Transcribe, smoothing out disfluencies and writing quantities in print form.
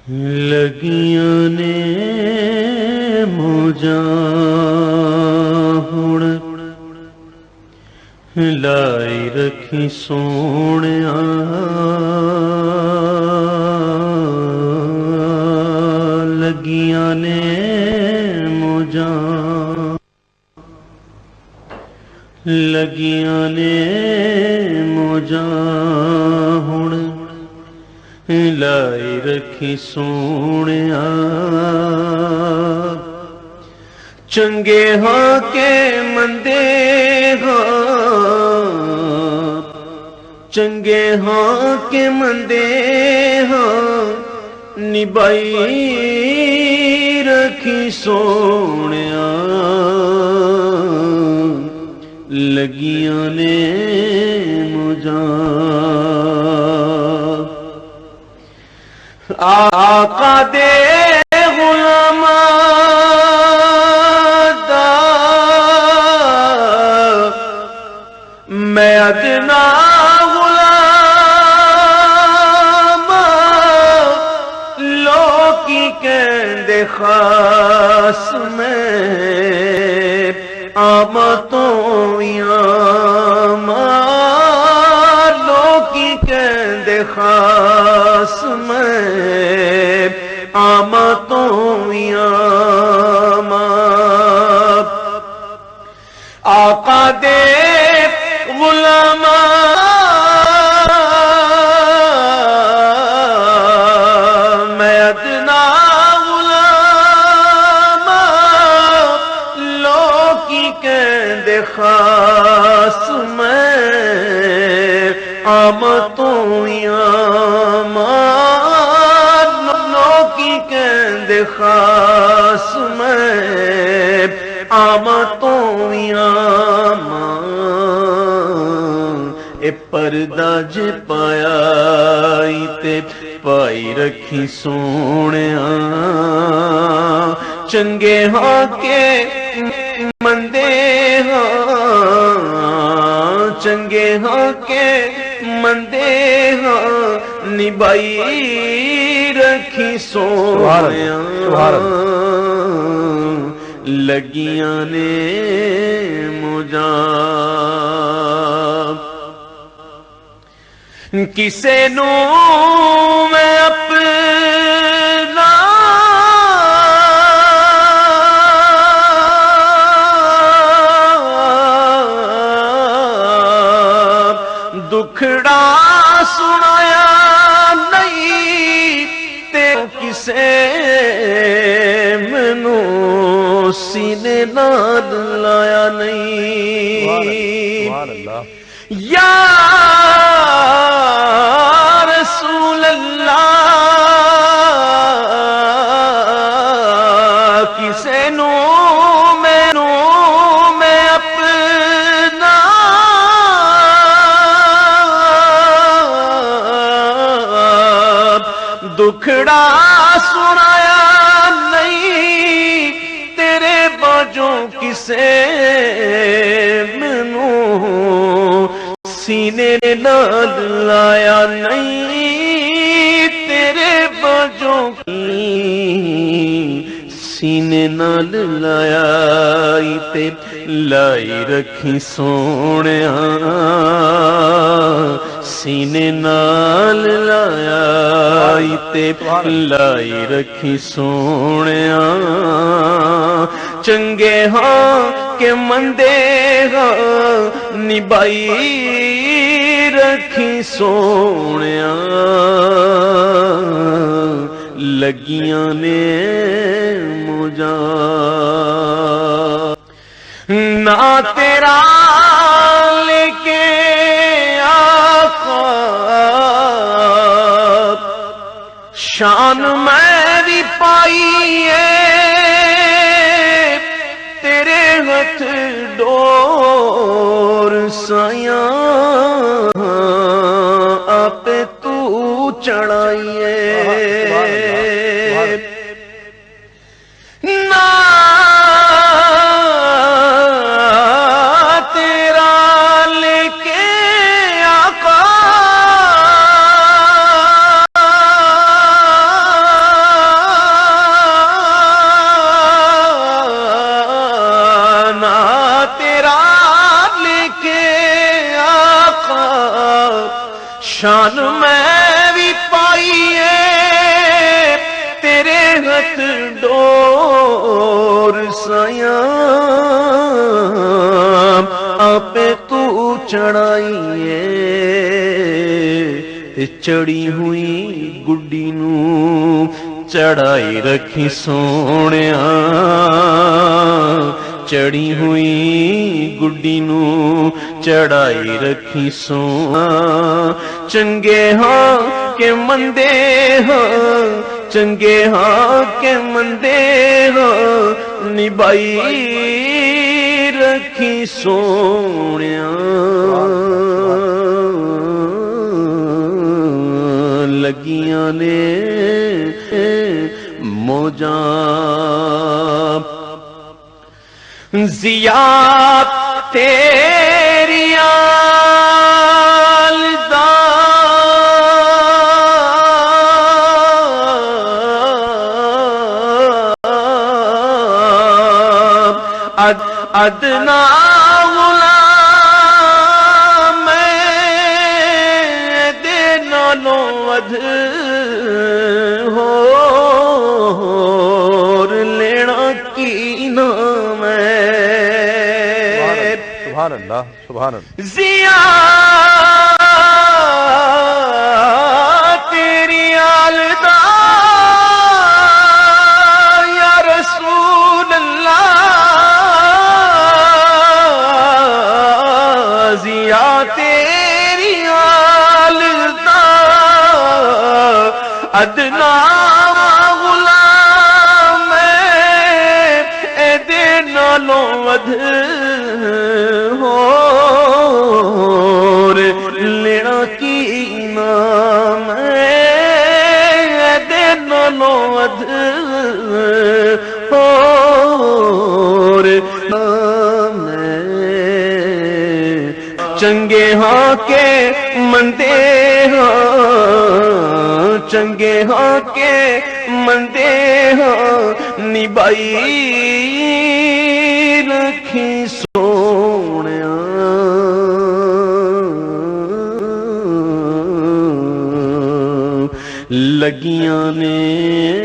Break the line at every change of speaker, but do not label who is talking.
لگیاں نے موجاں ہن لائی رکھی سونیا لگیاں نے موجاں لگیاں نے موجاں ہن لائی رکھی سونیا چنگے ہاں کے مندے ہاں چنگے ہاں کے مندے ہاں نبائی رکھی سونیا لگیاں نے موجاں آقا دے غلاماں دا میں ادنا غلام لوکی کہندے خاص میں آمتوں لوکی کہندے خاص میں آمتوں آقا دے غلاماں میں ادنا غلام لوکی کہندے خاص میں آمتوں لوکی کہندے خاص میں آمتوں اے پردہ جے پایا تے پائی رکھی سونیا چنگے ہاں کے مندے ہاں چنگے ہاں کے مندے ہاں نبائی رکھی سونیا لگیاں نے موجاں کسے نو میں اپنا دکھڑا سنایا نہیں تے کسے مینوں سینے نال لایا نہیں یا رسول اللہ کسے نو میں اپنا دکھڑا سنایا نہیں تیرے باجوں کسے مینوں سینے نال لایا نہیں تیرے باجوں کی سینے نال لایا تے لائی رکھی سونیا سینے نال لایا تے لائی رکھی سونیا چنگے ہاں کہ مندے ہاں نبائی رکھی سونیا لگیاں نے موجاں نہ تیرا لے کے آقا شان میری پائی ہے تیرے ہاتھ ڈور سایاں آپ تو چڑھائیے نہ تیرا لے کے آقا شان میں بھی پائیے تیرے ہاتھ ڈور سایاں آپ تو چڑھائیے تے چڑھی ہوئی گڈی نو چڑھائی رکھی سونیا چڑھی ہوئی گڈی نو چڑھائی رکھی سونا چنگے ہاں کہ مندے ہاں چنگے ہاں کہ مندے ہاں نبھائی رکھی سونیا لگیاں نے موجاں زیا تیری آلدہ ادنا غلام میں دے نالوں ود ہور لینا کی نام
سبحان اللہ سبحان اللہ
زیا تیری آلدہ یا رسول اللہ زیا تیری آلدہ ادنا غلام اے دے نالوں ود ہور لینا کی نام دے نالوں ود ہور نام چنگے ہاں کے مندے ہاں چنگے ہاں کے مندے ہاں نبھائی رکھی سونیا لگیاں نے